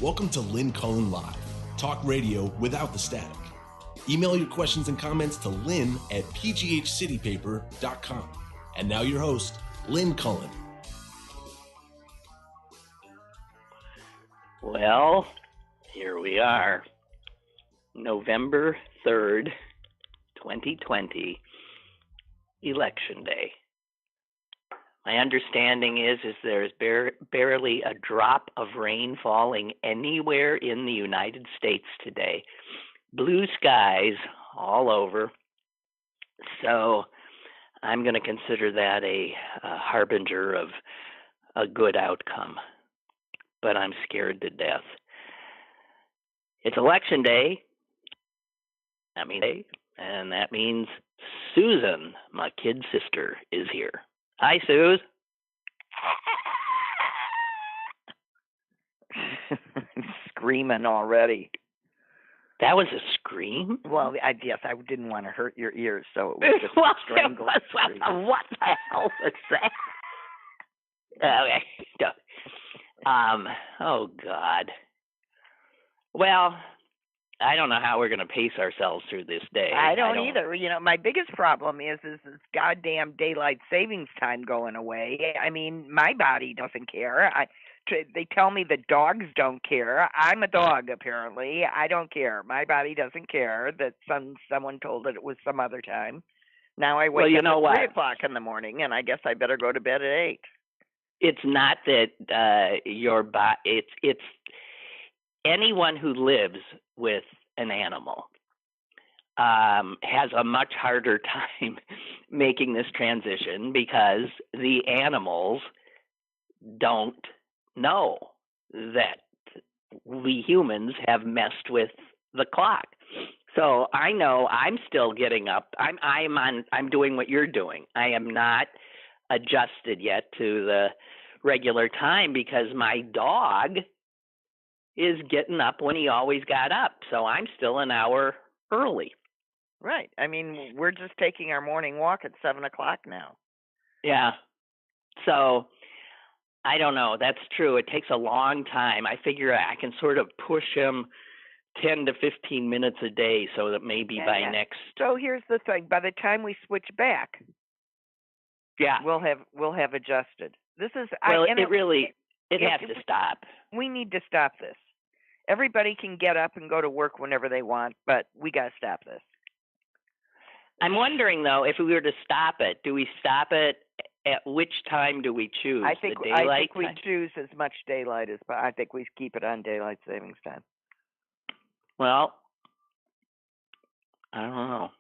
Welcome to Lynn Cullen Live, talk radio without the static. Email your questions and comments to lynn@pghcitypaper.com. And now your host, Lynn Cullen. Well, here we are, November 3rd, 2020, Election Day. My understanding is there's barely a drop of rain falling anywhere in the United States today. Blue skies all over. So I'm going to consider that a harbinger of a good outcome. But I'm scared to death. It's Election Day. And that means Susan, my kid sister, is here. Hi, Suze. Screaming already. That was a scream? Well, yes, I didn't want to hurt your ears, so it was just a strangled scream. What the hell was that? Okay. Oh, God. Well, I don't know how we're going to pace ourselves through this day. I don't either. You know, my biggest problem is this goddamn daylight savings time going away. I mean, my body doesn't care. They tell me the dogs don't care. I'm a dog, apparently. I don't care. My body doesn't care that someone told it was some other time. Now I wake up at 3 o'clock in the morning, and I guess I better go to bed at 8. It's not that your body. It's anyone who lives with an animal has a much harder time making this transition because the animals don't know that we humans have messed with the clock. So I know I'm still getting up. I'm doing what you're doing. I am not adjusted yet to the regular time because my dog is getting up when he always got up. So I'm still an hour early. Right. I mean, we're just taking our morning walk at 7 o'clock now. Yeah. So I don't know. That's true. It takes a long time. I figure I can sort of push him 10 to 15 minutes a day so that maybe by next. So here's the thing. By the time we switch back, we'll have adjusted. This is it has to stop. We need to stop this. Everybody can get up and go to work whenever they want, but we got to stop this. I'm wondering, though, if we were to stop it, do we stop it at which time do we choose? I think we choose as much daylight as possible. I think we keep it on daylight savings time. Well, I don't know.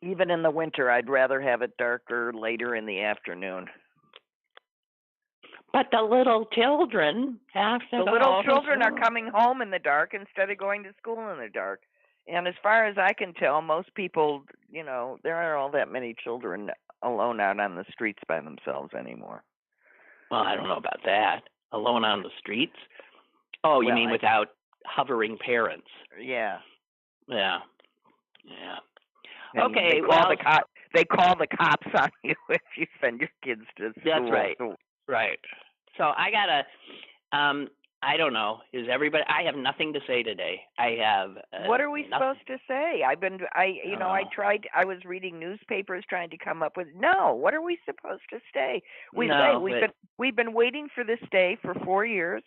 Even in the winter, I'd rather have it darker later in the afternoon. But the little children have to. The little children are coming home in the dark instead of going to school in the dark. And as far as I can tell, most people, you know, there aren't all that many children alone out on the streets by themselves anymore. Well, I don't know about that. Alone on the streets? Oh, you mean without hovering parents? Yeah. Yeah. Yeah. And okay. They call the cops on you if you send your kids to school. That's right. Right. So I gotta. I don't know. Is everybody? I have nothing to say today. I have. What are we supposed to say? I tried. I was reading newspapers trying to come up with. No. What are we supposed to say? We've been waiting for this day for 4 years.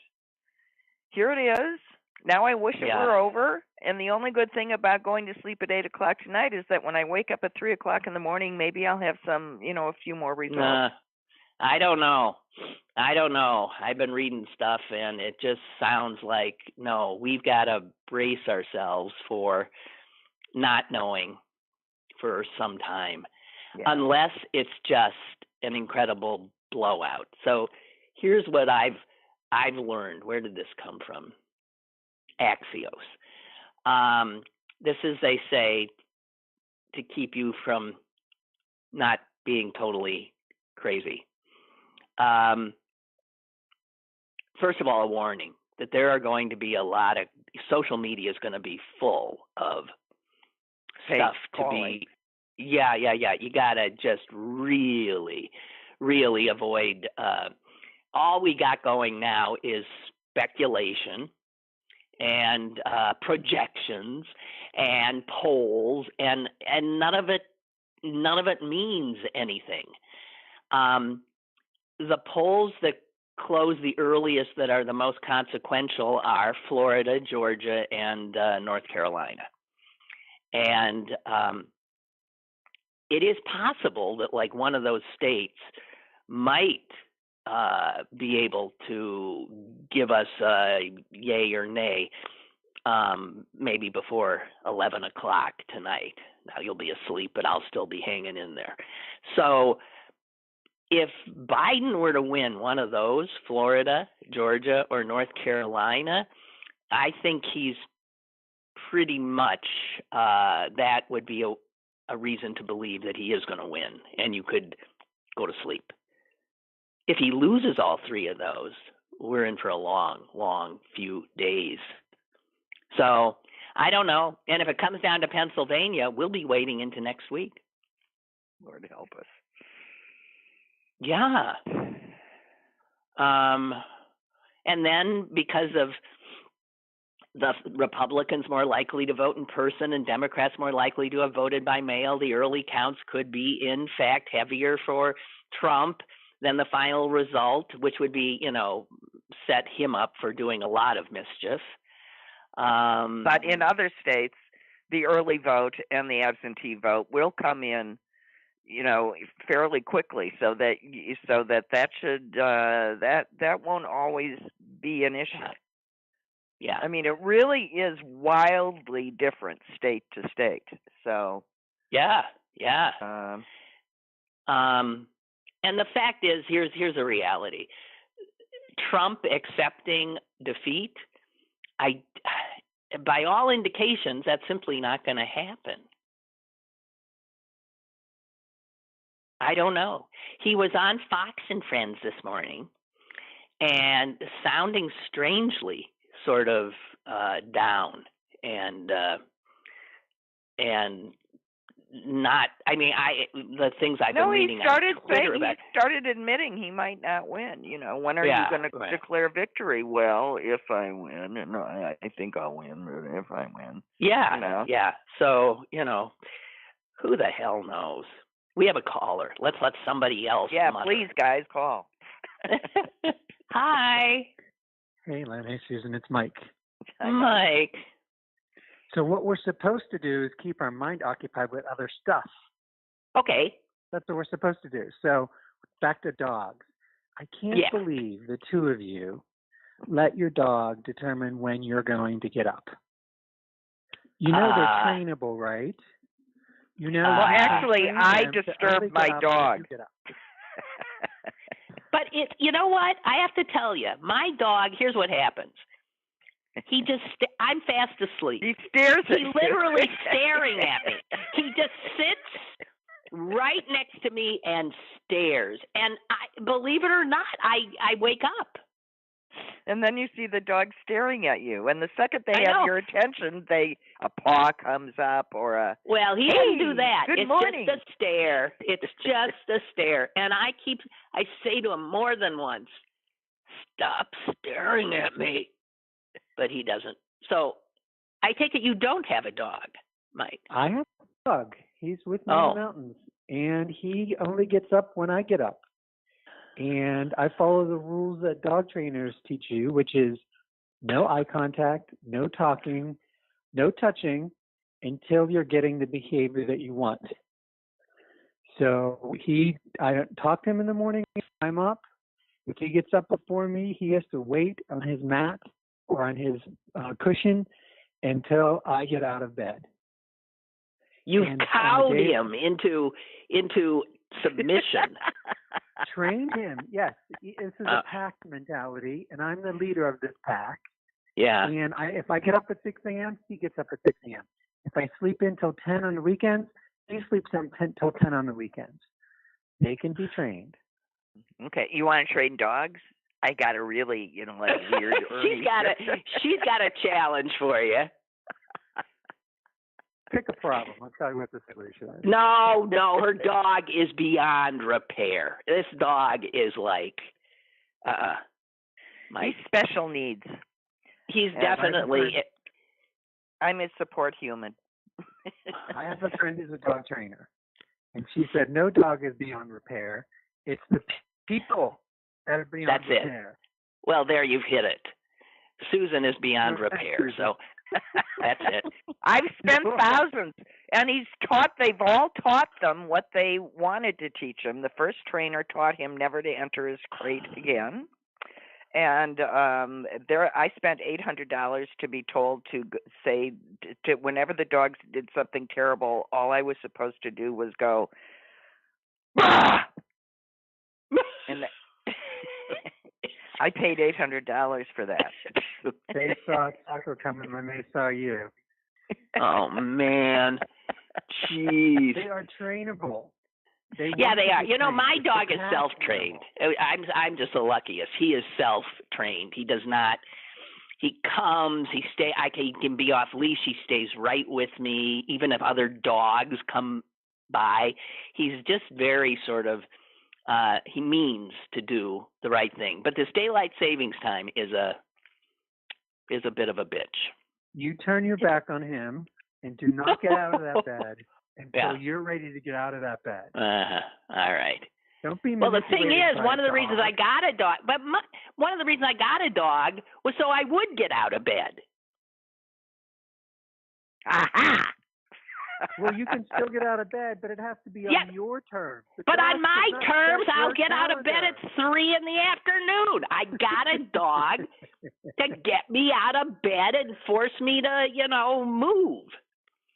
Here it is. Now I wish it were over. And the only good thing about going to sleep at 8 o'clock tonight is that when I wake up at 3 o'clock in the morning, maybe I'll have some, a few more results. I don't know. I've been reading stuff, and it just sounds like, no, we've got to brace ourselves for not knowing for some time, unless it's just an incredible blowout. So here's what I've learned. Where did this come from? Axios. This is, they say, to keep you from not being totally crazy. First of all, a warning that there are going to be a lot of social media is going to be full of stuff to be. Yeah. You got to just really, really avoid. All we got going now is speculation and projections and polls, and none of it means anything. The polls that close the earliest that are the most consequential are Florida, Georgia, and North Carolina. And it is possible that like one of those states might be able to give us a yay or nay maybe before 11 o'clock tonight. Now you'll be asleep, but I'll still be hanging in there. So if Biden were to win one of those, Florida, Georgia, or North Carolina, I think he's pretty much, that would be a reason to believe that he is going to win, and you could go to sleep. If he loses all three of those, we're in for a long, long few days. So I don't know. And if it comes down to Pennsylvania, we'll be waiting into next week. Lord help us. Yeah. And then because of the Republicans more likely to vote in person and Democrats more likely to have voted by mail, the early counts could be, in fact, heavier for Trump than the final result, which would be, set him up for doing a lot of mischief. But in other states, the early vote and the absentee vote will come in, fairly quickly, so that should that won't always be an issue. Yeah. I mean, it really is wildly different state to state. So. Yeah. And the fact is, here's a reality. Trump accepting defeat, by all indications, that's simply not going to happen. I don't know. He was on Fox and Friends this morning and sounding strangely sort of down and not. I mean, the things I've been reading on Twitter about. He started admitting he might not win. When are you going to declare victory? Well, if I win, and I think I'll win. But if I win, yeah. So who the hell knows? We have a caller. Let's let somebody else. Yeah, mutter. Please, guys, call. Hi. Hey, Lynn. Hey, Susan. It's Mike. Mike. So what we're supposed to do is keep our mind occupied with other stuff. Okay. That's what we're supposed to do. So back to dogs. I can't believe the two of you let your dog determine when you're going to get up. They're trainable, right? Well, actually, I disturb my dog. But you know what? I have to tell you, my dog, here's what happens. He just, I'm fast asleep. He stares at He's literally staring at me. He just sits right next to me and stares. And believe it or not, I wake up. And then you see the dog staring at you. And the second they have your attention, a paw comes up or a... Well, he doesn't do that. Good it's morning. Just a stare. It's just a stare. And I say to him more than once, stop staring at me. But he doesn't. So I take it you don't have a dog, Mike. I have a dog. He's with me in the mountains. And he only gets up when I get up. And I follow the rules that dog trainers teach you, which is no eye contact, no talking, no touching until you're getting the behavior that you want. So I don't talk to him in the morning if I'm up. If he gets up before me, he has to wait on his mat or on his cushion until I get out of bed. You've cowed him into submission. Trained him, yes. This is a pack mentality, and I'm the leader of this pack. Yeah. And if I get up at 6 a.m., he gets up at 6 a.m. If I sleep until 10 on the weekends, he sleeps until 10 on the weekends. They can be trained. Okay. You want to train dogs? I got a really, weird. She's got a challenge for you. Pick a problem. I'll tell you what the solution is. No, her dog is beyond repair. This dog is like, He's special needs. He's definitely. I'm his support human. I have a friend who's a dog trainer, and she said no dog is beyond repair. It's the people that are beyond repair. It. Well, there you've hit it. Susan is beyond repair, so that's it. I've spent thousands, and they've all taught them what they wanted to teach him. The first trainer taught him never to enter his crate again. And I spent $800 to be told to say, whenever the dogs did something terrible, all I was supposed to do was go, bah! And I paid $800 for that. They saw Taco coming when they saw you. Oh, man. Jeez. They are trainable. They are. You know, my dog is self-trained. I'm just the luckiest. He is self-trained. He does not. He comes. He can be off leash. He stays right with me, even if other dogs come by. He's just very sort of. He means to do the right thing. But this daylight savings time is a bit of a bitch. You turn your back on him and do not get out of that bed until you're ready to get out of that bed. All right. Don't be. Well, the thing is, one of the reasons I got a dog, one of the reasons I got a dog was so I would get out of bed. Aha! Well, you can still get out of bed, but it has to be on your terms. But on my terms, I'll get out of bed at 3 p.m. I got a dog to get me out of bed and force me to, move.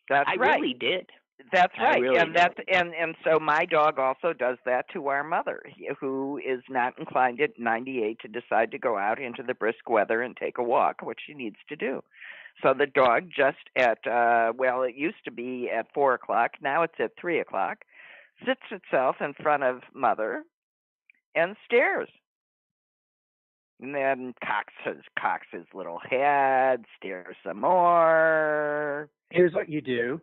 That's right. I really did. That's right, really and so my dog also does that to our mother, who is not inclined at 98 to decide to go out into the brisk weather and take a walk, which she needs to do. So the dog just at it used to be at 4:00, now it's at 3:00, sits itself in front of mother and stares, and then cocks his little head, stares some more. Here's what you do.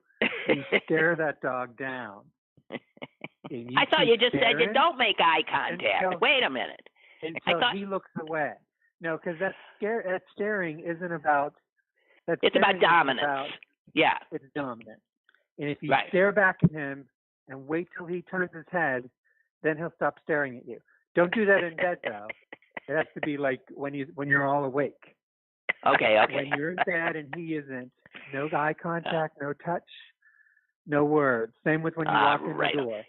You stare that dog down. I thought you just said you don't make eye contact. Wait a minute. Until he looks away. No, because that staring isn't about... It's about dominance. It's dominant. And if you stare back at him and wait till he turns his head, then he'll stop staring at you. Don't do that in bed, though. It has to be like when you're all awake. Okay. When you're in bed and he isn't, no eye contact, no touch, no words. Same with when you walk in the door.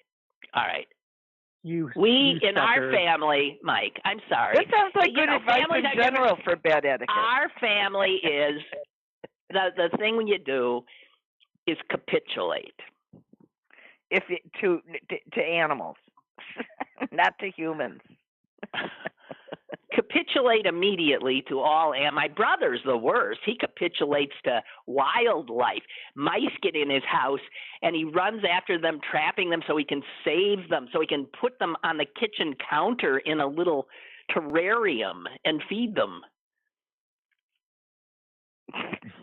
All right. We in our family, Mike, I'm sorry. This sounds like good advice in general for bed etiquette. Our family is, the thing you do is capitulate. To animals, not to humans. Capitulate immediately to all, and my brother's the worst. He capitulates to wildlife. Mice get in his house, and he runs after them, trapping them so he can save them, so he can put them on the kitchen counter in a little terrarium and feed them.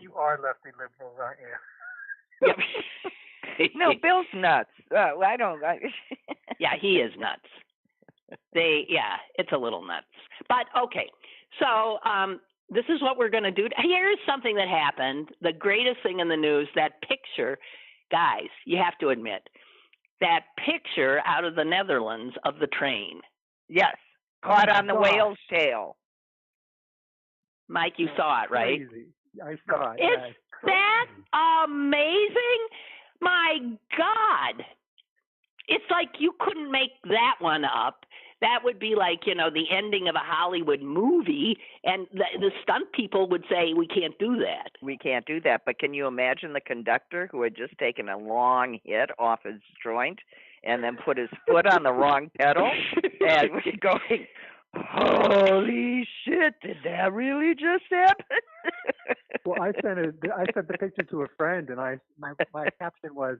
You are lefty liberals, aren't you? No, Bill's nuts. I don't. Yeah, he is nuts. It's a little nuts. But okay, so this is what we're going to do. Here's something that happened. The greatest thing in the news, that picture, guys, you have to admit, that picture out of the Netherlands of the train. Yes, caught on the whale's tail. Mike, you saw it, right? Crazy. I saw it. Is that amazing? My God. It's like you couldn't make that one up. That would be like, the ending of a Hollywood movie, and the stunt people would say, we can't do that. We can't do that, but can you imagine the conductor who had just taken a long hit off his joint and then put his foot on the wrong pedal and was going, holy shit, did that really just happen? Well, I sent the picture to a friend, and my caption was,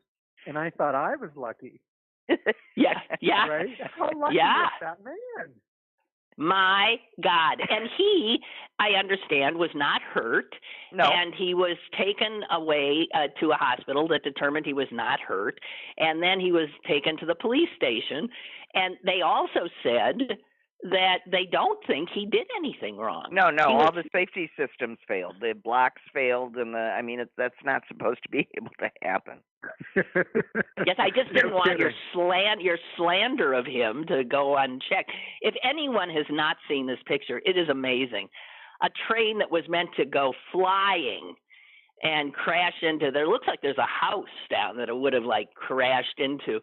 and I thought I was lucky. Yeah. Right? How lucky is that man? My God. And he, I understand, was not hurt. No. And he was taken away to a hospital that determined he was not hurt. And then he was taken to the police station. And they also said that they don't think he did anything wrong. No, all the safety systems failed. The blocks failed, and that's not supposed to be able to happen. Yes, I just didn't want your slander of him to go unchecked. If anyone has not seen this picture, it is amazing. A train that was meant to go flying and crash into there. Looks like there's a house down that it would have crashed into.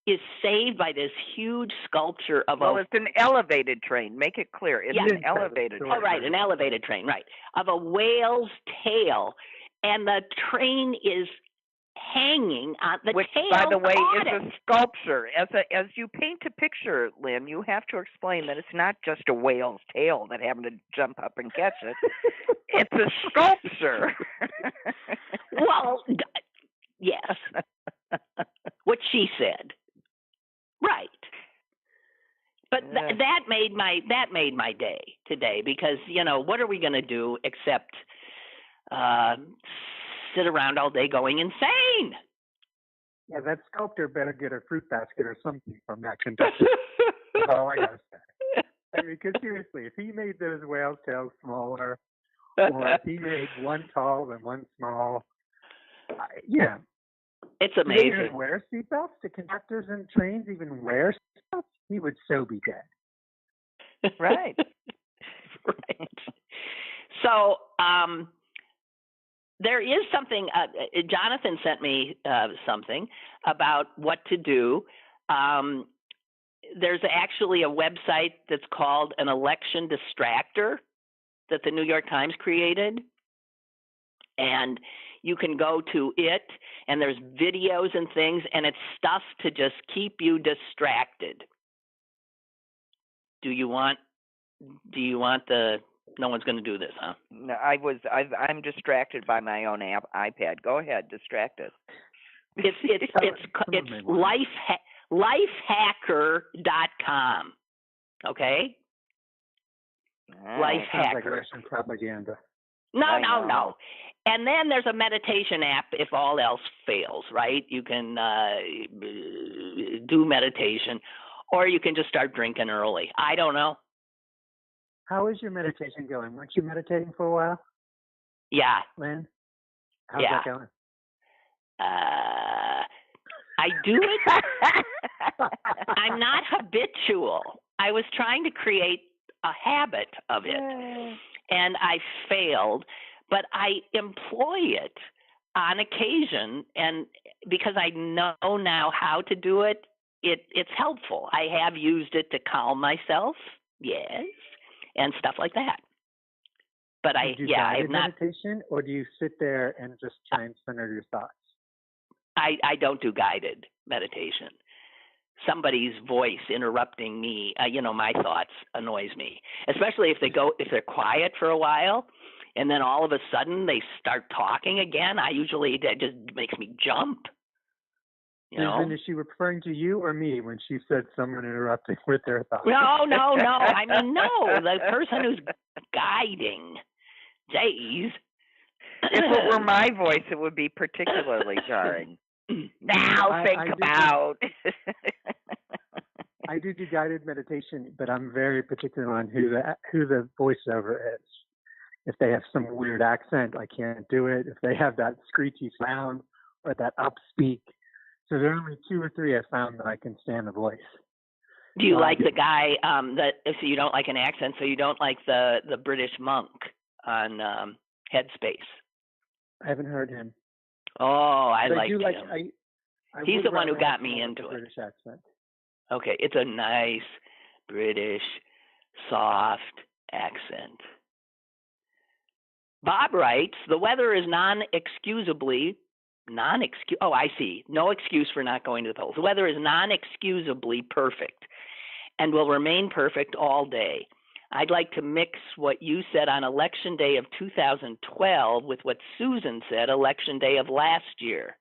Is saved by this huge sculpture of it's an elevated train. Make it clear. It's an elevated train. Oh, right, an elevated train, right. Of a whale's tail. And the train is hanging on the Which, tail. by the way, is a sculpture. As you paint a picture, Lynn, you have to explain that it's not just a whale's tail that happened to jump up and catch it. It's a sculpture. Well, yes. What she said. Right. But that made my day today because, what are we going to do except sit around all day going insane? Yeah, that sculptor better get a fruit basket or something from that conductor. Oh, I gotta say. Because seriously, if he made those whale tails smaller, or if he made one tall and one small, it's amazing. Do they even wear seatbelts? Do conductors and trains even wear seatbelts? He would so be dead. Right. Right. So there is something. Jonathan sent me something about what to do. There's actually a website that's called an election distractor that the New York Times created. And you can go to it, and there's videos and things, and it's stuff to just keep you distracted. Do you want no one's going to do this, huh? No, I'm distracted by my own iPad. Go ahead, distracted. It's lifehacker.com. Okay? Life hacker. Sounds like Russian propaganda. No. And then there's a meditation app if all else fails, right? You can do meditation, or you can just start drinking early. I don't know. How is your meditation going? Weren't you meditating for a while? Yeah. Lynn? How's that going? I do it. I'm not habitual. I was trying to create a habit of it, and I failed. But I employ it on occasion, and because I know now how to do it, it's helpful. I have used it to calm myself, yes, and stuff like that. But do you guided meditation, or do you sit there and just try and center your thoughts? I don't do guided meditation. Somebody's voice interrupting me, my thoughts annoys me, especially if they're quiet for a while. And then all of a sudden they start talking again. That just makes me jump. Susan, is she referring to you or me when she said someone interrupting with their thoughts? No. I mean, no, the person who's guiding. Jeez. If it were my voice, it would be particularly jarring. Now think about. I do guided meditation, but I'm very particular on who the voiceover is. If they have some weird accent, I can't do it. If they have that screechy sound or that upspeak. So there are only 2 or 3 I found that I can stand the voice. Do you like the guy so you don't like an accent, so you don't like the British monk on Headspace? I haven't heard him. Oh, I like him. He's the one who got me into it. British accent. Okay, it's a nice British soft accent. Bob writes, the weather is no excuse for not going to the polls. The weather is non-excusably perfect and will remain perfect all day. I'd like to mix what you said on Election Day of 2012 with what Susan said Election Day of last year.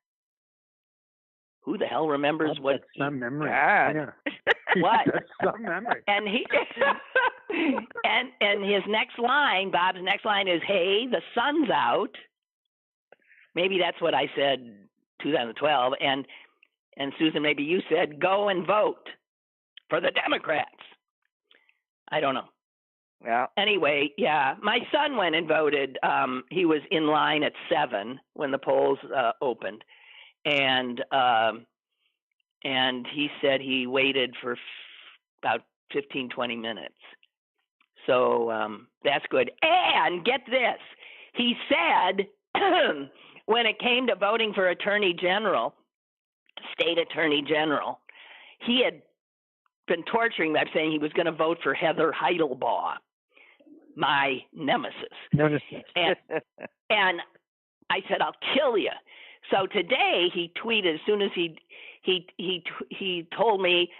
Who the hell remembers what? That's some memory. God. What? That's some memory. And he and his next line, Bob's next line is, "Hey, the sun's out." Maybe that's what I said 2012, and Susan, maybe you said, "Go and vote for the Democrats." I don't know. Yeah. Anyway, yeah, my son went and voted. He was in line at 7 when the polls opened, and he said he waited for about 15, 20 minutes. So that's good. And get this, he said when it came to voting for Attorney General, State Attorney General, he had been torturing me by saying he was going to vote for Heather Heidelbaugh, my nemesis. And I said, I'll kill you. So today he tweeted, as soon as he told me,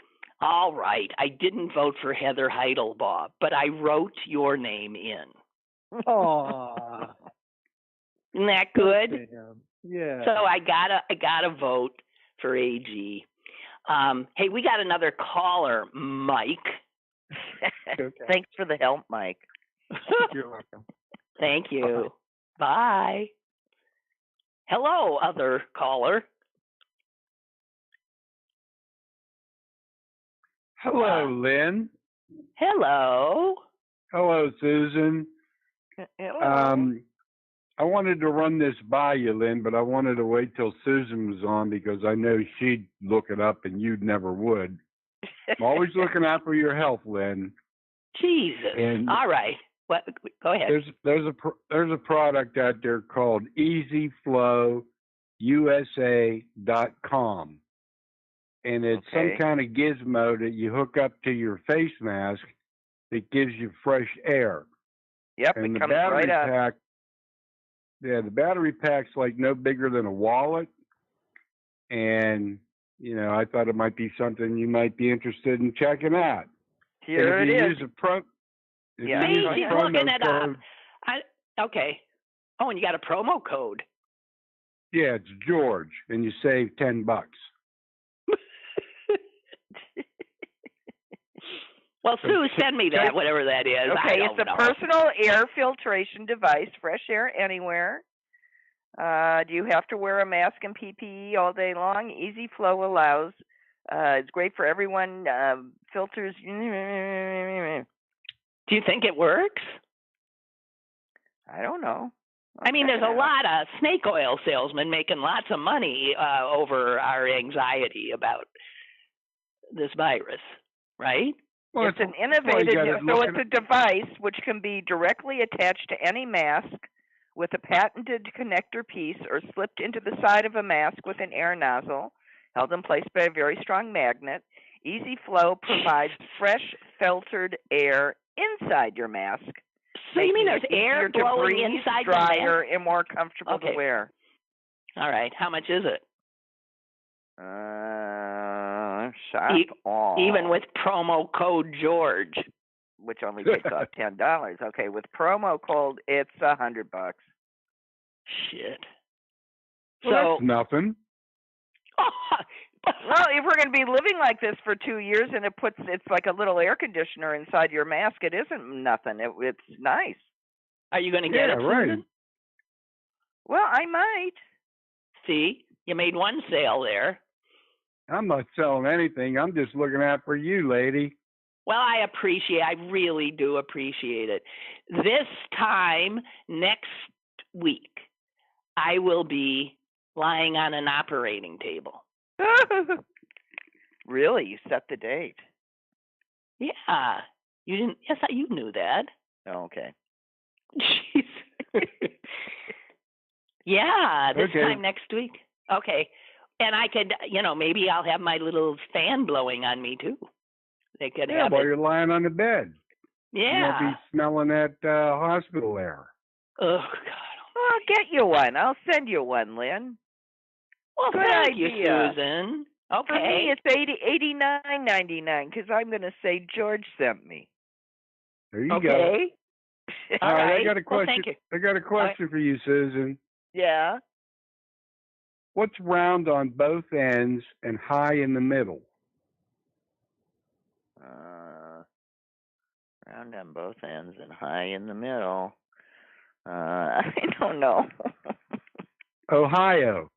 all right, I didn't vote for Heather Heidelbaugh, but I wrote your name in. Aww. Isn't that good? Yeah. So I gotta vote for AG. Hey, we got another caller, Mike. Okay. Thanks for the help, Mike. You're welcome. Thank you. Bye. Hello, other caller. Hello, Lynn. Hello. Hello, Susan. Hello. I wanted to run this by you, Lynn, but I wanted to wait till Susan was on because I know she'd look it up and you never would. I'm always looking out for your health, Lynn. Jesus. And all right. What? Go ahead. There's a product out there called EasyFlowUSA.com. And it's some kind of gizmo that you hook up to your face mask that gives you fresh air. Yep, and it the comes right up. The battery pack's like no bigger than a wallet. And, I thought it might be something you might be interested in checking out. Here it is. She's looking it up. Okay. Oh, and you got a promo code. Yeah, it's George, and you save $10. Well, Sue, send me that, whatever that is. Okay, it's a personal air filtration device, fresh air anywhere. Do you have to wear a mask and PPE all day long? Easy Flow allows. It's great for everyone. Filters. Do you think it works? I don't know. I mean, there's a lot of snake oil salesmen making lots of money over our anxiety about this virus, right? Well, it's an innovative, so it's a device which can be directly attached to any mask with a patented connector piece or slipped into the side of a mask with an air nozzle held in place by a very strong magnet. Easy Flow provides fresh, filtered air inside your mask. So you mean there's air blowing inside the mask? Drier and more comfortable to wear. All right. How much is it? Shop all. Even with promo code George, which only takes off $10. Okay, with promo code, it's $100. Shit. Well, so that's nothing. Well, if we're going to be living like this for 2 years, and it's like a little air conditioner inside your mask, it isn't nothing. It's nice. Are you going to get it? Right. Susan? Well, I might. See, you made one sale there. I'm not selling anything. I'm just looking out for you, lady. Well, I really do appreciate it. This time next week, I will be lying on an operating table. Really? You set the date? Yeah. You didn't? Yes, you knew that. Oh, okay. Jeez. Yeah, this time next week. Okay. And I could, maybe I'll have my little fan blowing on me too. They could have while it. You're lying on the bed. Yeah. You won't be smelling that hospital air. Oh, God. I'll get you one. I'll send you one, Lynn. Well, good thank idea. you, Susan. Okay. For me, it's $89.99 because I'm going to say George sent me. There you go. All right. I got a question. Well, thank you. I got a question for you, Susan. Yeah. What's round on both ends and high in the middle? Round on both ends and high in the middle. I don't know. Ohio.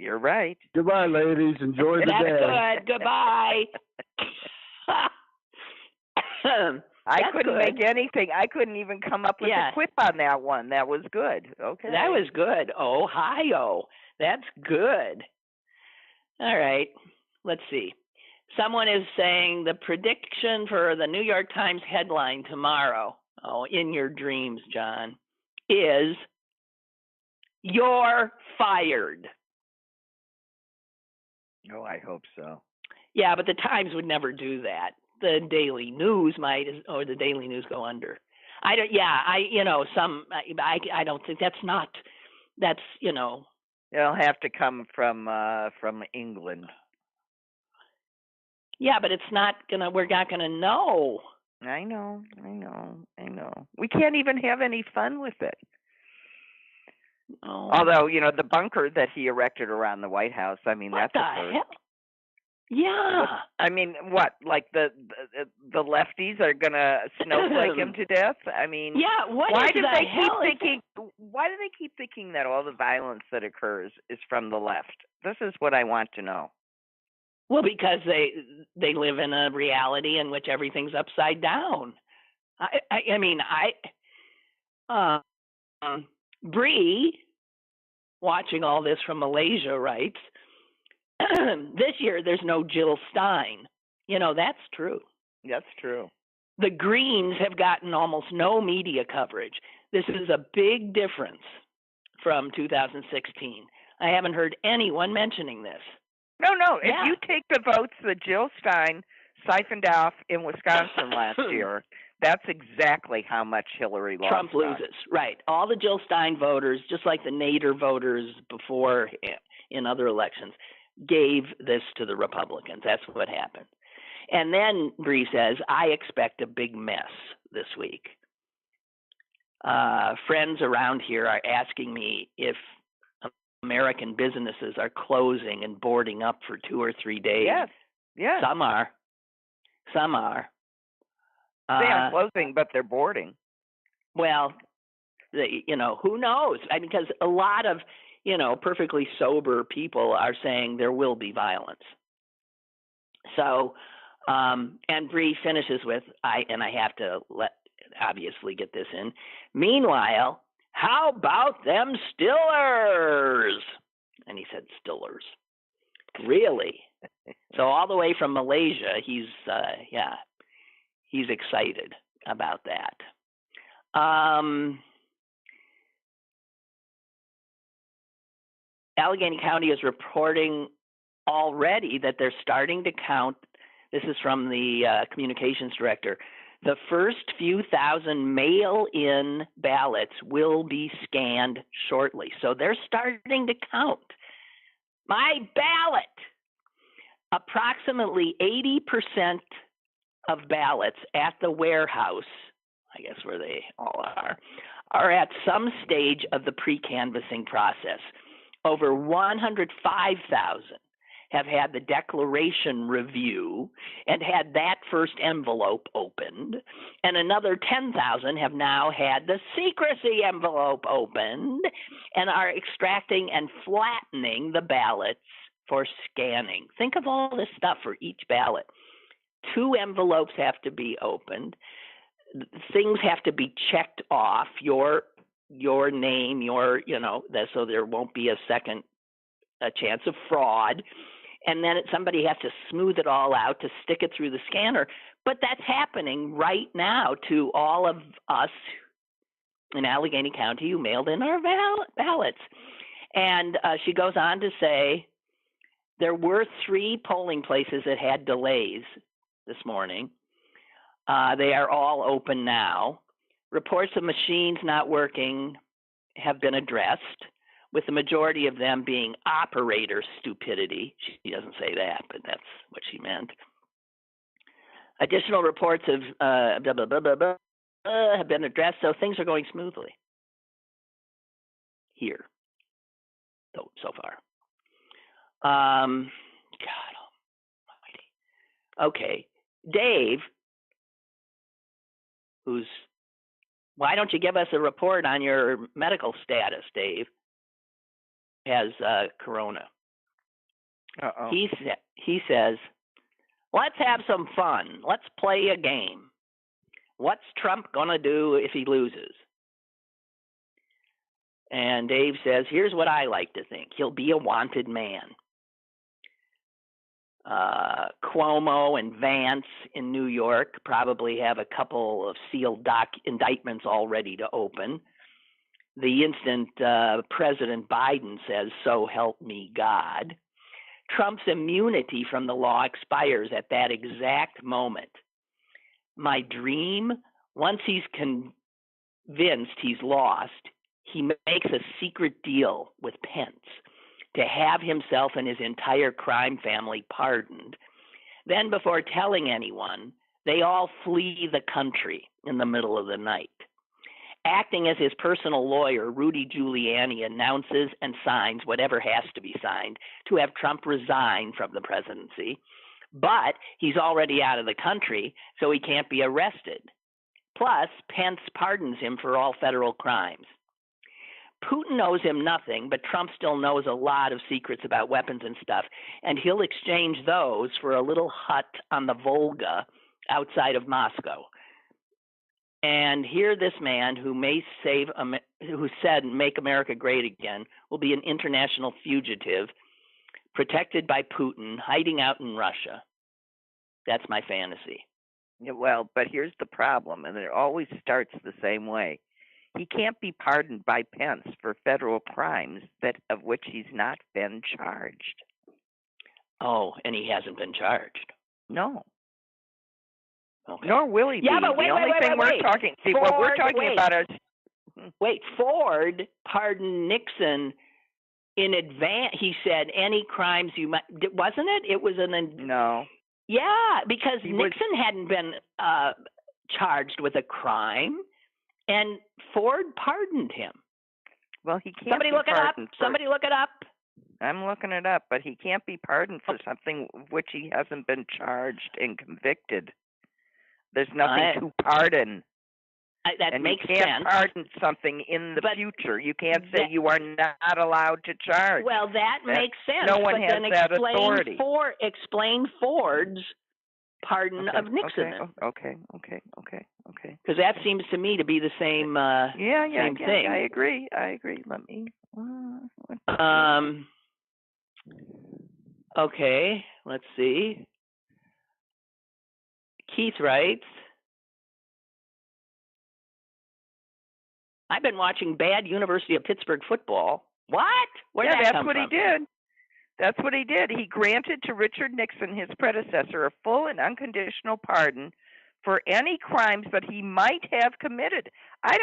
You're right. Goodbye, ladies. Enjoy the That's day. good. Goodbye. I couldn't make anything. I couldn't even come up with a quip on that one. That was good. Okay. That was good. Ohio. That's good. All right. Let's see. Someone is saying the prediction for the New York Times headline tomorrow, in your dreams, John, is "You're fired." Oh, I hope so. Yeah, but the Times would never do that. The Daily News might, or the Daily News go under. I don't. Yeah, I don't think that's. It'll have to come from England. Yeah, but it's not gonna. We're not gonna know. I know. We can't even have any fun with it. Oh. Although, the bunker that he erected around the White House, I mean, what that's the a first. hell? Yeah. I mean, what? Like the lefties are gonna snowflake him to death? I mean, yeah. Why do they keep thinking that all the violence that occurs is from the left? This is what I want to know. Well, because they live in a reality in which everything's upside down. Bree, watching all this from Malaysia, writes, this year there's no Jill Stein. That's true. That's true. The Greens have gotten almost no media coverage. This is a big difference from 2016. I haven't heard anyone mentioning this. No. If you take the votes that Jill Stein siphoned off in Wisconsin last year, that's exactly how much Hillary lost. Trump loses, right. All the Jill Stein voters, just like the Nader voters before in other elections, gave this to the Republicans. That's what happened. And then Bree says, I expect a big mess this week. Friends around here are asking me if American businesses are closing and boarding up for 2 or 3 days. Yes. Some are. They are closing, but they're boarding. Well, who knows? Because a lot of, perfectly sober people are saying there will be violence. So, and Bree finishes with, I have to obviously get this in. Meanwhile, how about them Stillers? And he said Stillers. Really? So all the way from Malaysia, he's excited about that. Allegheny County is reporting already that they're starting to count. This is from the communications director. The first few thousand mail-in ballots will be scanned shortly. So they're starting to count. My ballot. Approximately 80% of ballots at the warehouse, I guess where they all are at some stage of the pre-canvassing process. Over 105,000 have had the declaration review and had that first envelope opened, and another 10,000 have now had the secrecy envelope opened and are extracting and flattening the ballots for scanning. Think of all this stuff for each ballot. 2 envelopes have to be opened. Things have to be checked off, your name, so there won't be a chance of fraud. And then somebody has to smooth it all out to stick it through the scanner. But that's happening right now to all of us in Allegheny County who mailed in our ballots. And she goes on to say there were 3 polling places that had delays this morning. They are all open now. Reports of machines not working have been addressed, with the majority of them being operator stupidity. She doesn't say that, but that's what she meant. Additional reports of have been addressed, so things are going smoothly here, so far. God almighty. Okay, Dave, why don't you give us a report on your medical status, Dave? Has corona. He says, let's have some fun. Let's play a game. What's Trump going to do if he loses? And Dave says, here's what I like to think. He'll be a wanted man. Cuomo and Vance in New York probably have a couple of sealed indictments all ready to open. The instant President Biden says, so help me God, Trump's immunity from the law expires at that exact moment. My dream, once he's convinced he's lost, he makes a secret deal with Pence to have himself and his entire crime family pardoned. Then, before telling anyone, they all flee the country in the middle of the night. Acting as his personal lawyer, Rudy Giuliani announces and signs whatever has to be signed to have Trump resign from the presidency. But he's already out of the country, so he can't be arrested. Plus, Pence pardons him for all federal crimes. Putin owes him nothing, but Trump still knows a lot of secrets about weapons and stuff, and he'll exchange those for a little hut on the Volga outside of Moscow. And here this man who who said "Make America Great Again" will be an international fugitive, protected by Putin, hiding out in Russia. That's my fantasy. Yeah, well, but here's the problem, and it always starts the same way. He can't be pardoned by Pence for federal crimes of which he's not been charged. Oh, and he hasn't been charged. No. Okay. Nor will he be. But wait, the only thing we're talking. See, what we're talking about is. Wait, Ford pardoned Nixon in advance. He said any crimes you might. Wasn't it? It was No. Yeah, because Nixon hadn't been charged with a crime, and Ford pardoned him. Well, he can't. Somebody look it up. Somebody look it up. I'm looking it up, but he can't be pardoned for something which he hasn't been charged and convicted. There's nothing to pardon. That makes sense. You can't pardon something in the future. You can't say you are not allowed to charge. Well, that makes sense. No one has that authority. Explain Ford's pardon of Nixon. Okay. Because that seems to me to be the same. Same thing. I agree. Let me. Okay. Let's see. Keith writes, I've been watching bad University of Pittsburgh football. What? Where did that come from? That's what he did. He granted to Richard Nixon, his predecessor, a full and unconditional pardon for any crimes that he might have committed. I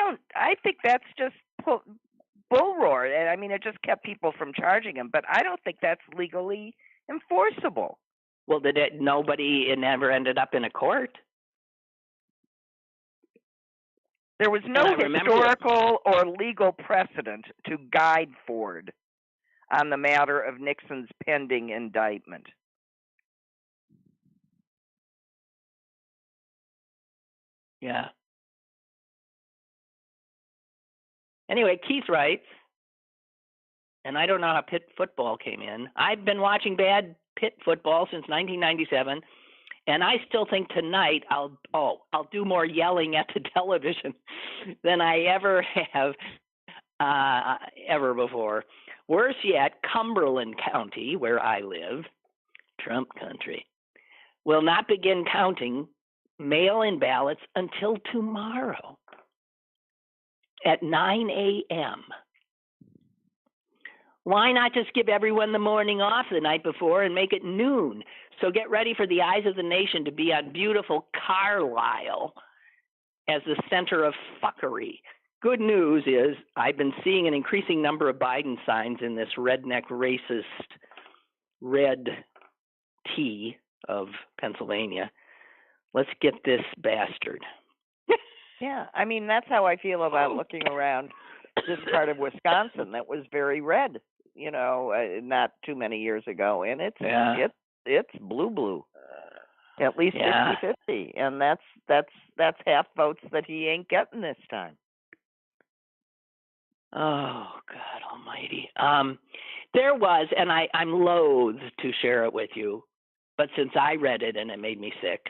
think that's just bull roar. I mean, it just kept people from charging him, but I don't think that's legally enforceable. Well, it never ended up in a court? There was no historical or legal precedent to guide Ford on the matter of Nixon's pending indictment. Yeah. Anyway, Keith writes, and I don't know how Pitt football came in. I've been watching bad Pitt football since 1997, and I still think tonight I'll do more yelling at the television than I ever have ever before. Worse yet, Cumberland County, where I live, Trump country, will not begin counting mail-in ballots until tomorrow at 9 a.m. Why not just give everyone the morning off the night before and make it noon? So get ready for the eyes of the nation to be on beautiful Carlisle as the center of fuckery. Good news is I've been seeing an increasing number of Biden signs in this redneck racist red tea of Pennsylvania. Let's get this bastard. Yeah, I mean, that's how I feel about looking around this part of Wisconsin that was very red, not too many years ago. And it's blue, at least 50-50. And that's half votes that he ain't getting this time. Oh, God almighty. There was, and I'm loath to share it with you, but since I read it and it made me sick,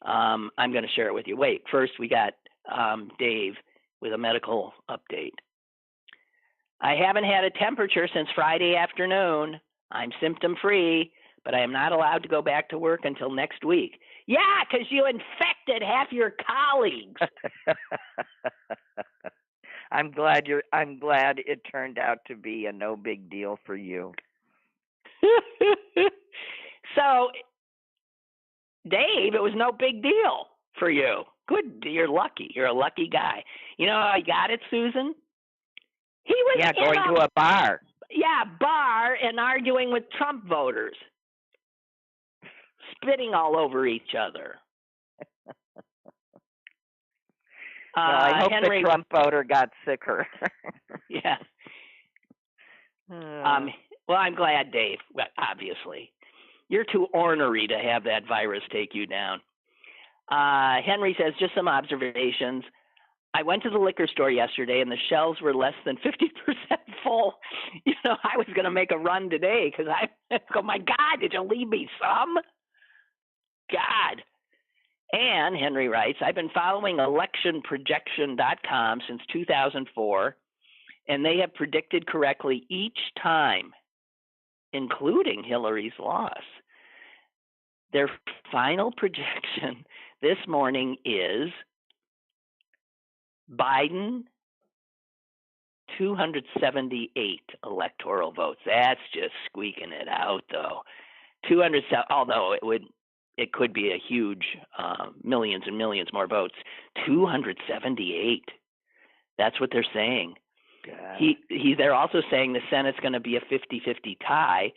I'm going to share it with you. Wait, first we got Dave with a medical update. I haven't had a temperature since Friday afternoon. I'm symptom-free, but I am not allowed to go back to work until next week. Yeah, because you infected half your colleagues. I'm glad it turned out to be a no big deal for you. So, Dave, it was no big deal for you. Good, you're lucky. You're a lucky guy. You know how I got it, Susan? He was going to a bar. Yeah, bar and arguing with Trump voters, spitting all over each other. Well, I hope the Trump voter got sicker. Yeah. Well, I'm glad, Dave. Obviously, you're too ornery to have that virus take you down. Henry says, just some observations. I went to the liquor store yesterday, and the shelves were less than 50% full. You know, I was going to make a run today because I go, my God, did you leave me some? God. And Henry writes, I've been following electionprojection.com since 2004, and they have predicted correctly each time, including Hillary's loss. Their final projection this morning is Biden 278 electoral votes. That's just squeaking it out, though. 207, although it could be a huge millions and millions more votes. 278. That's what they're saying. They're also saying the Senate's going to be a 50-50 tie,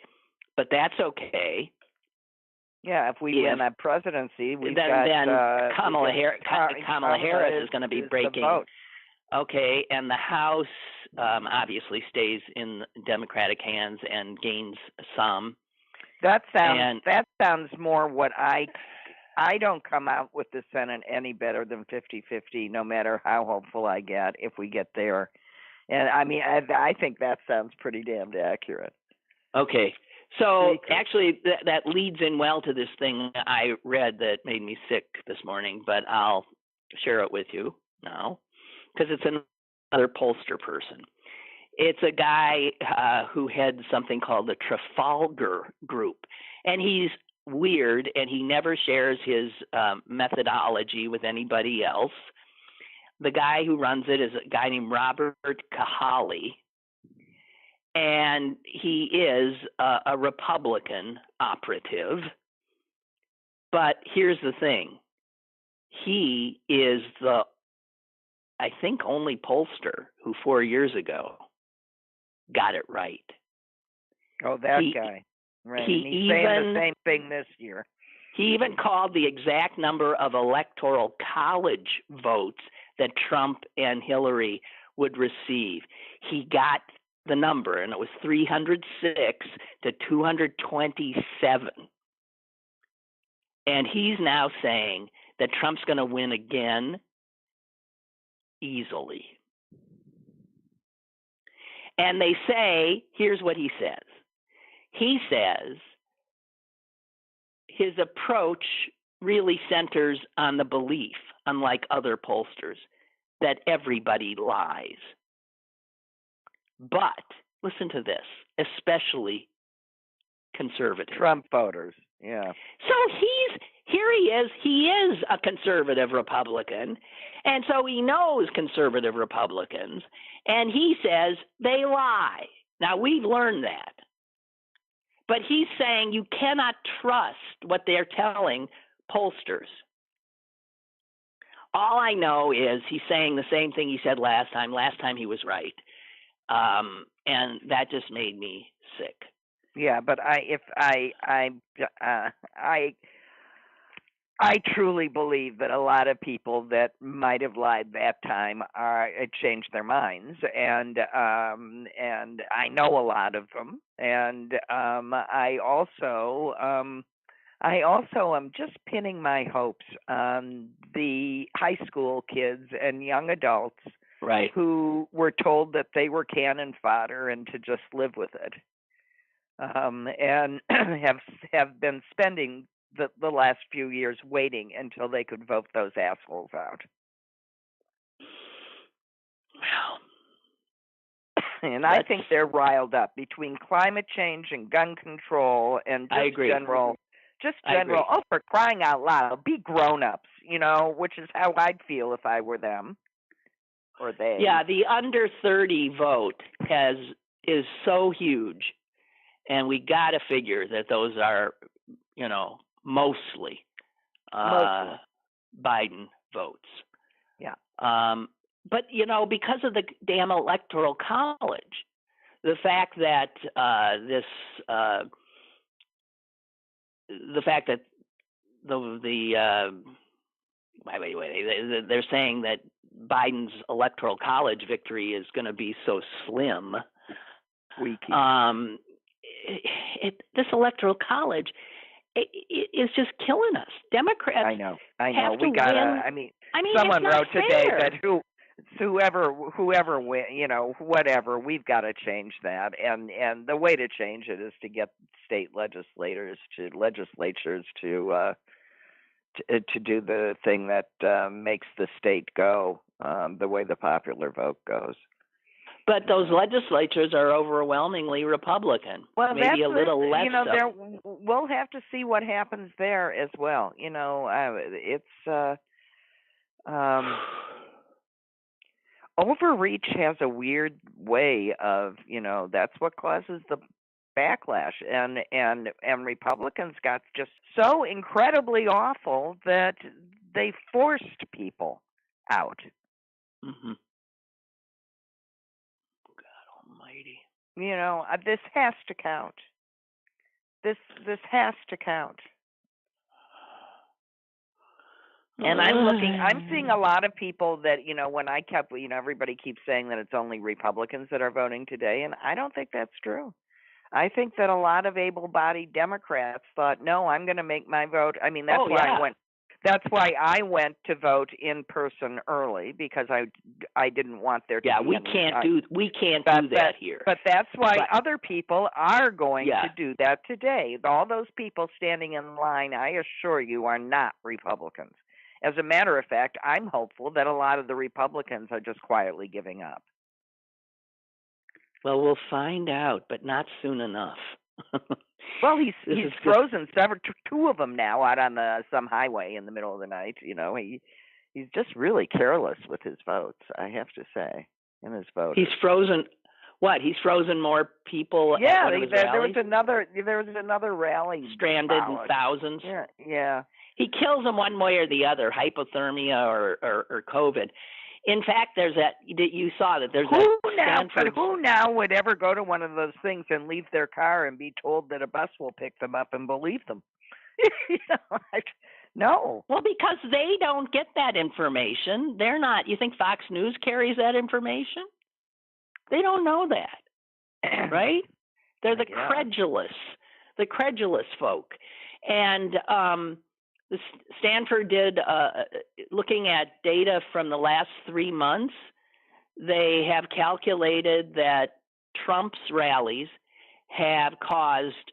but that's okay. Yeah, if we win that presidency, then Kamala Harris is going to be breaking. Okay, and the House obviously stays in Democratic hands and gains some. That sounds more what I don't come out with the Senate any better than 50-50, no matter how hopeful I get if we get there. And I mean, I think that sounds pretty damned accurate. Okay. So actually, that leads in well to this thing I read that made me sick this morning, but I'll share it with you now because it's another pollster person. It's a guy who heads something called the Trafalgar Group, and he's weird, and he never shares his methodology with anybody else. The guy who runs it is a guy named Robert Kahali, and he is a Republican operative. But here's the thing. He is the, I think, only pollster who 4 years ago got it right. Oh, that guy. Right. He's saying the same thing this year. He even called the exact number of electoral college votes that Trump and Hillary would receive. He got the number, and it was 306 to 227. And he's now saying that Trump's going to win again easily. And they say, here's what he says. He says his approach really centers on the belief, unlike other pollsters, that everybody lies. But listen to this, especially conservative Trump voters. Yeah. So he is a conservative Republican, and so he knows conservative Republicans, and he says they lie. Now, we've learned that. But he's saying you cannot trust what they're telling pollsters. All I know is he's saying the same thing he said last time. Last time he was right. And that just made me sick. Yeah, but I truly believe that a lot of people that might have lied that time changed their minds, and I know a lot of them, and I also am just pinning my hopes on the high school kids and young adults right, who were told that they were cannon fodder and to just live with it, and have been spending the last few years waiting until they could vote those assholes out. And I think they're riled up between climate change and gun control and just general. Oh, for crying out loud, be grown-ups, which is how I'd feel if I were them or they. Yeah, the under 30 vote is so huge, and we got to figure that those are, mostly Biden votes. Yeah. But, because of the damn Electoral College, the fact that they're saying that Biden's Electoral College victory is going to be so slim. This Electoral College is just killing us. Democrats. I know. We gotta. Win. Someone wrote today fair. that whoever whatever, we've got to change that, and the way to change it is to get state legislatures to do the thing that makes the state go the way the popular vote goes. But those legislatures are overwhelmingly Republican. Well, maybe a little less. We'll have to see what happens there as well. It's overreach has a weird way of, that's what causes the backlash, and Republicans got just so incredibly awful that they forced people out. Mm-hmm. God almighty. This has to count. This has to count. And I'm seeing a lot of people that, when I kept, everybody keeps saying that it's only Republicans that are voting today, and I don't think that's true. I think that a lot of able-bodied Democrats thought, no, I'm going to make my vote. I mean, that's why I went to vote in person early, because I didn't want there to be we can't do that here. But that's why other people are going to do that today. All those people standing in line, I assure you, are not Republicans. As a matter of fact, I'm hopeful that a lot of the Republicans are just quietly giving up. Well, we'll find out, but not soon enough. Well, he's frozen two of them now out on some highway in the middle of the night. He's just really careless with his votes, I have to say, in his vote. He's frozen. What? He's frozen more people. Yeah, at one of his there was another rally. Stranded in thousands. Yeah. He kills them one way or the other, hypothermia or COVID. In fact, there's that you saw that there's who now would ever go to one of those things and leave their car and be told that a bus will pick them up and believe them? No. Well, because they don't get that information. They're not. You think Fox News carries that information? They don't know that, right? They're the credulous folk, and Stanford did, looking at data from the last 3 months, they have calculated that Trump's rallies have caused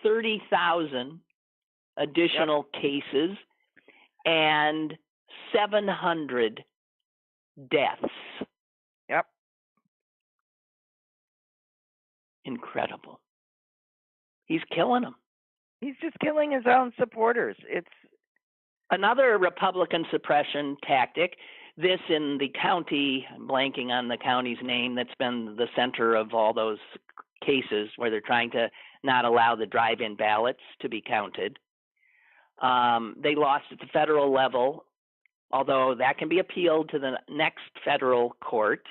30,000 additional cases and 700 deaths. Yep. Incredible. He's killing them. He's just killing his own supporters. It's another Republican suppression tactic. This in the county, I'm blanking on the county's name, that's been the center of all those cases where they're trying to not allow the drive-in ballots to be counted. They lost at the federal level, although that can be appealed to the next federal court.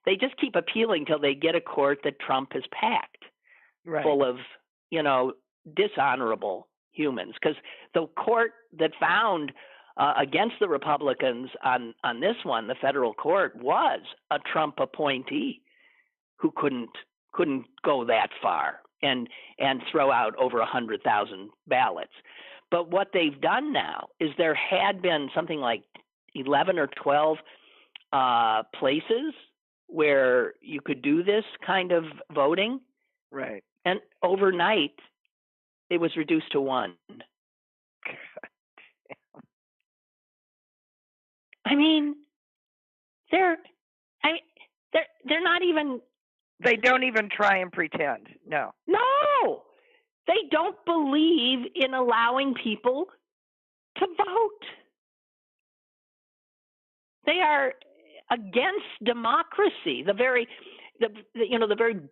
They just keep appealing till they get a court that Trump has packed, full of, dishonorable humans. Because the court that found against the Republicans on this one, the federal court, was a Trump appointee who couldn't go that far and throw out over 100,000 ballots. But what they've done now is there had been something like 11 or 12 places where you could do this kind of voting. Right. And overnight, it was reduced to 1. I mean, they're not even. They don't even try and pretend. No. No, they don't believe in allowing people to vote. They are against democracy, the very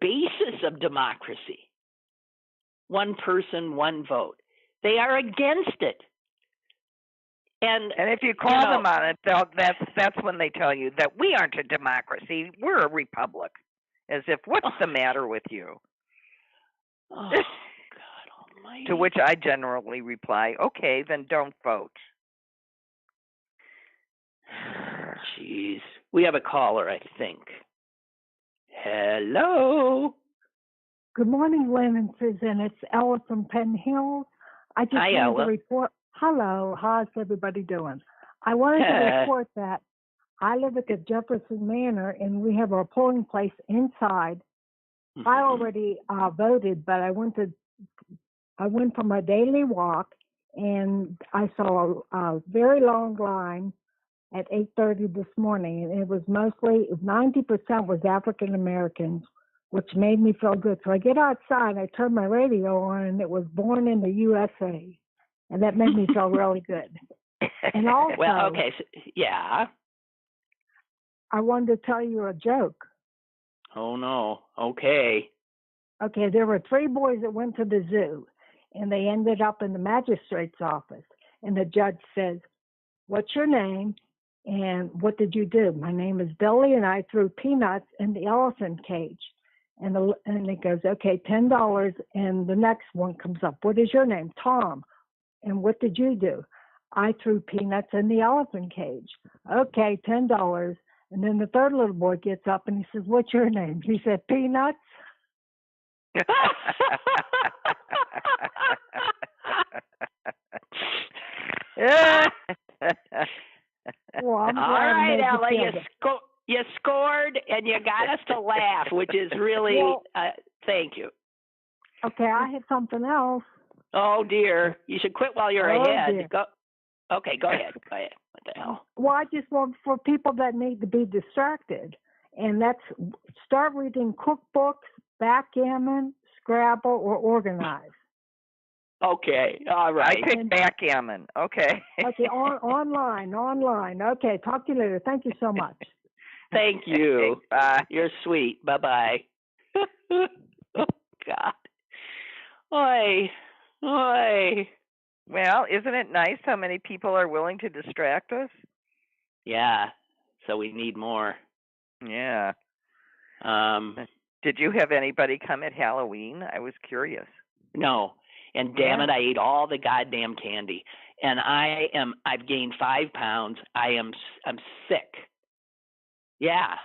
basis of democracy. One person, one vote. They are against it. And if you call them on it, that's when they tell you that we aren't a democracy, we're a republic. As if, what's the matter with you? Oh, God almighty. To which I generally reply, okay, then don't vote. Jeez. We have a caller, I think. Hello. Good morning, Lynn and Susan. It's Ella from Penn Hills. I just wanted to report. Hello, how's everybody doing? I wanted to report that I live at the Jefferson Manor, and we have our polling place inside. Mm-hmm. I already voted, but I went for my daily walk, and I saw a very long line at 8:30 this morning, and it was mostly 90% was African Americans, which made me feel good. So I get outside, I turn my radio on, and it was Born in the USA, and that made me feel really good. And also, well, okay, so, yeah. I wanted to tell you a joke. Oh, no. Okay. Okay, there were 3 boys that went to the zoo, and they ended up in the magistrate's office. And the judge says, "What's your name? And what did you do?" "My name is Billy, and I threw peanuts in the elephant cage." And it goes, "Okay, $10. And the next one comes up. "What is your name?" "Tom. And what did you do?" "I threw peanuts in the elephant cage." "Okay, $10. And then the third little boy gets up and he says, "What's your name?" He said, "Peanuts." Well, all right, Ella, you scored and you got us to laugh, which is really, thank you. Okay, I have something else. Oh, dear. You should quit while you're ahead. Dear. Go ahead. What the hell? Well, I just want for people that need to be distracted, and that's start reading cookbooks, backgammon, Scrabble, or organize. Okay, all right. I picked backgammon. Okay. Okay, online. Okay, talk to you later. Thank you so much. Thank you. You're sweet. Bye-bye. Oh, God. Oy. Well, isn't it nice how many people are willing to distract us? Yeah, so we need more. Yeah. Did you have anybody come at Halloween? I was curious. No. And damn it, I ate all the goddamn candy. And I've gained 5 pounds. I'm sick. Yeah.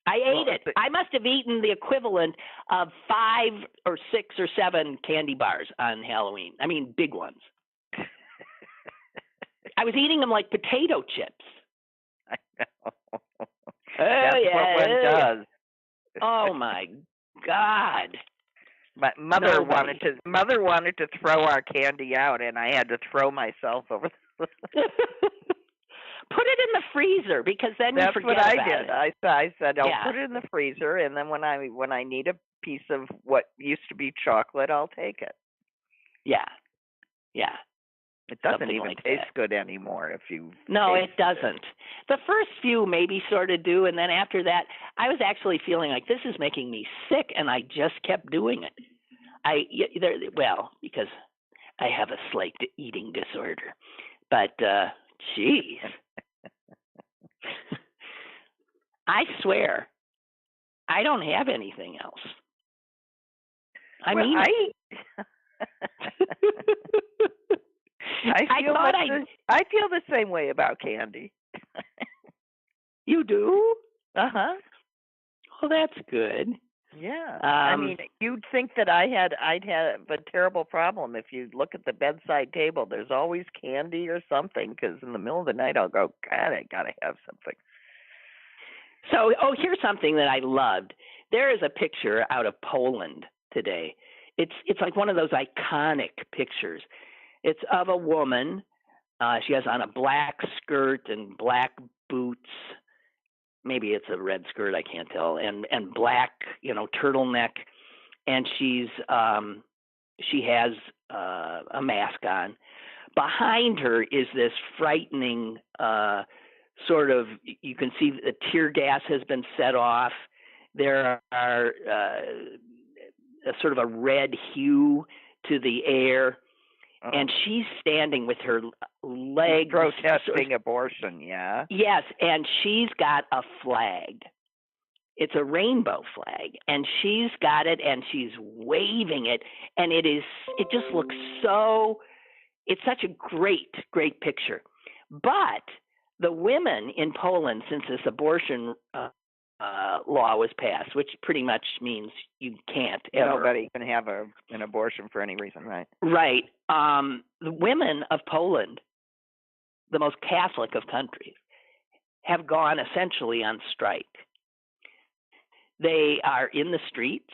I ate it. I must have eaten the equivalent of 5 or 6 or 7 candy bars on Halloween. I mean, big ones. I was eating them like potato chips. I know. That's what one does. Oh my God. But mother wanted to throw our candy out, and I had to throw myself over. Put it in the freezer because then you forget about it. That's what I did. I said I'll put it in the freezer, and then when I need a piece of what used to be chocolate, I'll take it. Yeah. It doesn't even taste good anymore if you. No, it doesn't. The first few maybe sort of do, and then after that, I was actually feeling like this is making me sick, and I just kept doing it. Because I have a slight eating disorder, but geez, I swear, I don't have anything else. I feel the same way about candy. You do? Uh-huh. Well, that's good. Yeah. I mean, you'd think that I'd have a terrible problem. If you look at the bedside table, there's always candy or something, because in the middle of the night I'll go, God, I got to have something. So, here's something that I loved. There is a picture out of Poland today. It's like one of those iconic pictures. It's of a woman. She has on a black skirt and black boots. Maybe it's a red skirt, I can't tell, and black, turtleneck, and she has a mask on. Behind her is this frightening sort of, you can see the tear gas has been set off. There are a sort of a red hue to the air. And she's standing with her legs. Protesting abortion, yeah? Yes, and she's got a flag. It's a rainbow flag, and she's got it, and she's waving it, and it just looks so, it's such a great, great picture. But the women in Poland, since this abortion law was passed, which pretty much means you can't ever. Nobody can have an abortion for any reason, right? Right. The women of Poland, the most Catholic of countries, have gone essentially on strike. They are in the streets.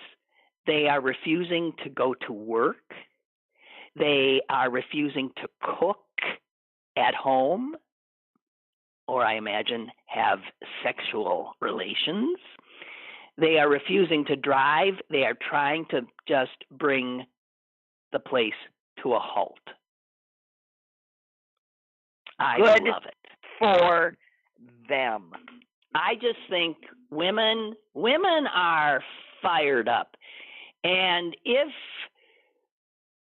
They are refusing to go to work. They are refusing to cook at home, or I imagine have sexual relations. They are refusing to drive. They are trying to just bring the place to a halt. I love it. For them. I just think women are fired up. And if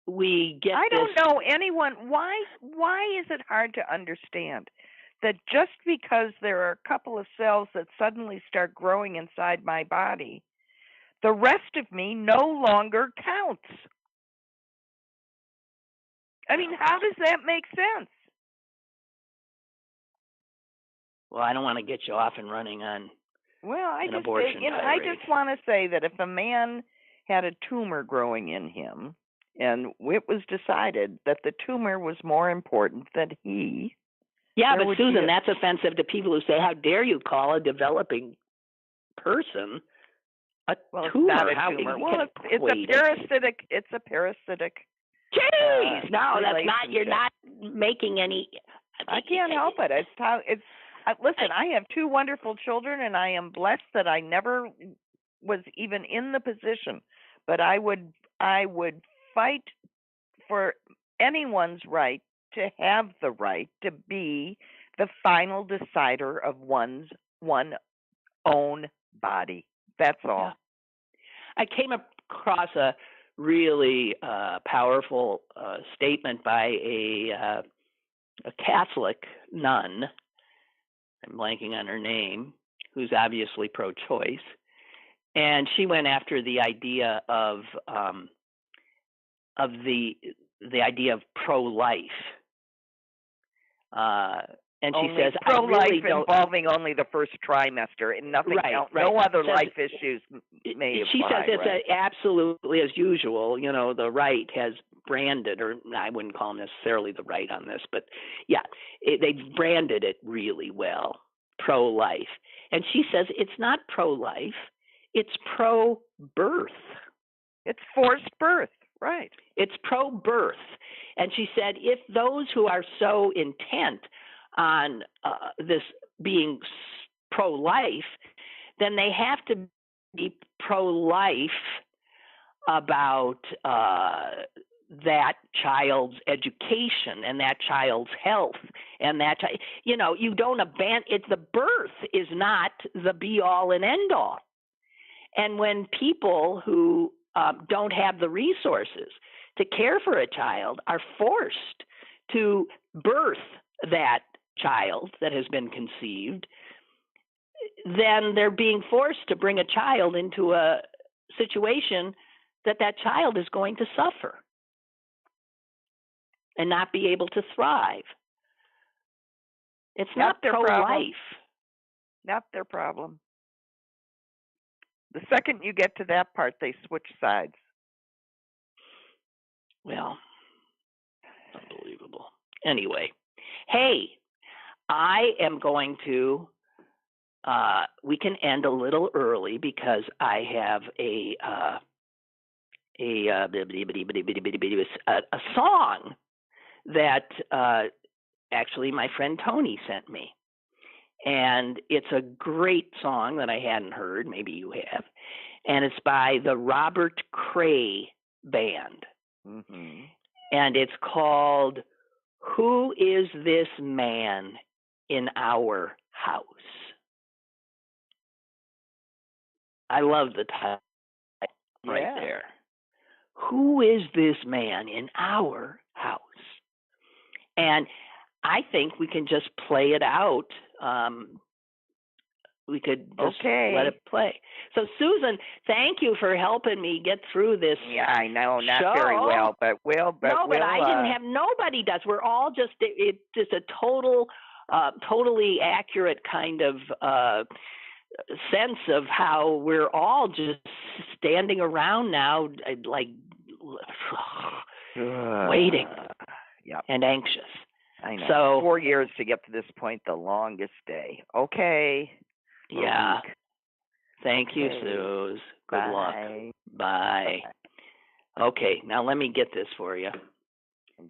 we get I don't know anyone, why is it hard to understand that just because there are a couple of cells that suddenly start growing inside my body, the rest of me no longer counts? I mean, how does that make sense? Well, I don't want to get you off and running on abortion. I just want to say that if a man had a tumor growing in him, and it was decided that the tumor was more important than he. Yeah, but Susan, that's offensive to people who say, "How dare you call a developing person a tumor?" It's not a tumor. Well, it's a parasitic. Jeez, no, that's not. You're not making any. I can't help it. It's how it's. Listen, I have two wonderful children, and I am blessed that I never was even in the position. But I would fight for anyone's right to have the right to be the final decider of one's own body. That's all. Yeah. I came across a really powerful statement by a Catholic nun. I'm blanking on her name, who's obviously pro-choice, and she went after the idea of the idea of pro-life, and she says pro-life really involving only the first trimester and nothing else. Right. No other life issues may apply. She says it's absolutely as usual. The right has branded, or I wouldn't call them necessarily the right on this, but yeah, they've branded it really well, pro-life. And she says it's not pro-life, it's pro-birth. It's forced birth, right. It's pro-birth. And she said if those who are so intent on this being pro-life, then they have to be pro-life about that child's education and that child's health and that you don't abandon it. The birth is not the be all and end all. And when people who don't have the resources to care for a child are forced to birth that child that has been conceived, then they're being forced to bring a child into a situation that child is going to suffer and not be able to thrive. It's not pro-life. Not their problem. The second you get to that part, they switch sides. Well, unbelievable. Anyway, hey, I am going to we can end a little early because I have a song that actually my friend Tony sent me. And it's a great song that I hadn't heard. Maybe you have. And it's by the Robert Cray Band. Mm-hmm. And it's called Who Is This Man in Our House? I love the title right there. Who is this man in our house? And I think we can just play it out. We could just let it play. So, Susan, thank you for helping me get through this. Yeah, I know, not show. Very well, but but I didn't have. Nobody does. We're all just. It's just a totally accurate kind of sense of how we're all just standing around now, like waiting and anxious. I know. So 4 years to get to this point, the longest day. Okay. Yeah. Thank you, Suze. Good luck. Bye. Okay, now let me get this for you. I'm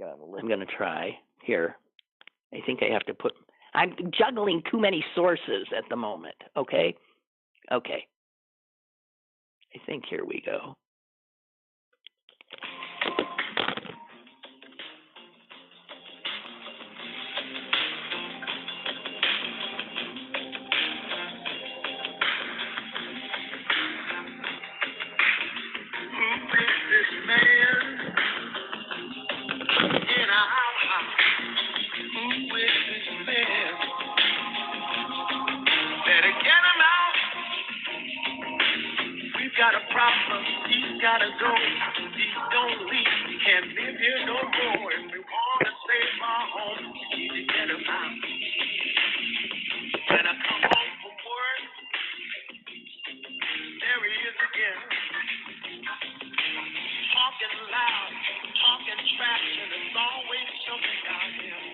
going to try. Here. I think I have to put... I'm juggling too many sources at the moment. Okay? Okay. I think here we go. Got a problem, he's gotta go. He don't leave, he can't live here no more. If we wanna save our home, we need to get him out. When I come home from work, there he is again. Talking loud, talking trash, and it's always something out here.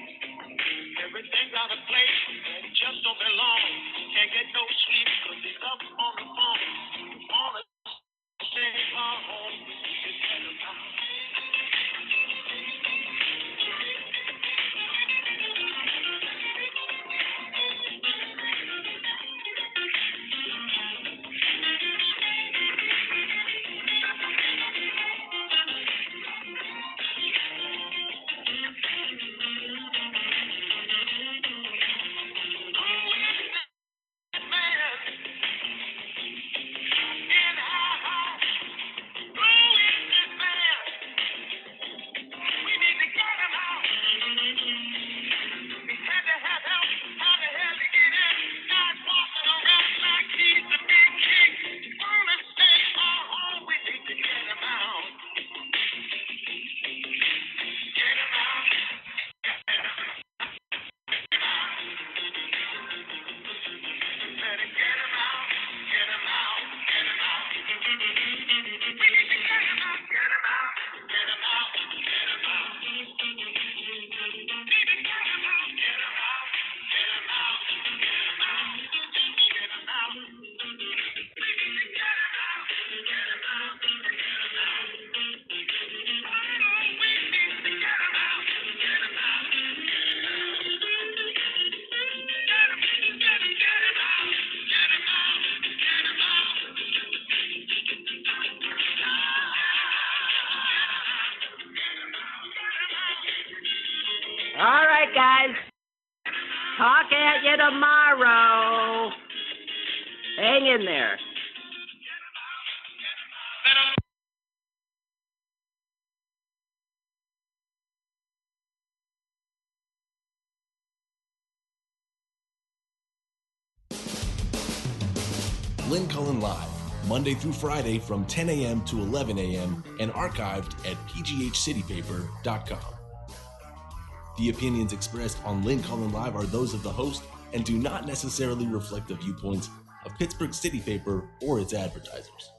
Everything's out of place, and just don't belong. Can't get no sleep, cause he's up on the phone. All right, guys. Talk at you tomorrow. Hang in there. Lynn Cullen Live, Monday through Friday from 10 a.m. to 11 a.m. and archived at pghcitypaper.com. The opinions expressed on Lynn Cullen Live are those of the host and do not necessarily reflect the viewpoints of Pittsburgh City Paper or its advertisers.